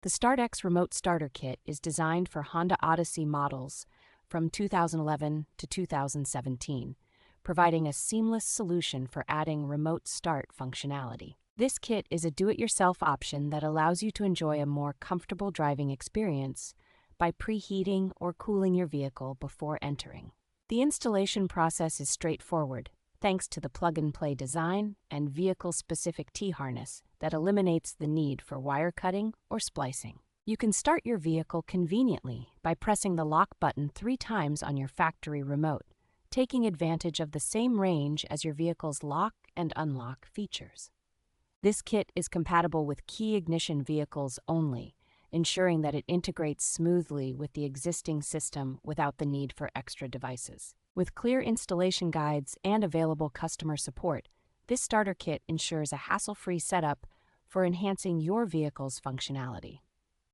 The StartX Remote Starter Kit is designed for Honda Odyssey models from 2011 to 2017, providing a seamless solution for adding remote start functionality. This kit is a do-it-yourself option that allows you to enjoy a more comfortable driving experience by preheating or cooling your vehicle before entering. The installation process is straightforward, thanks to the plug-and-play design and vehicle-specific T-harness that eliminates the need for wire cutting or splicing. You can start your vehicle conveniently by pressing the lock button 3 times on your factory remote, taking advantage of the same range as your vehicle's lock and unlock features. This kit is compatible with key ignition vehicles only, ensuring that it integrates smoothly with the existing system without the need for extra devices. With clear installation guides and available customer support, this starter kit ensures a hassle-free setup for enhancing your vehicle's functionality.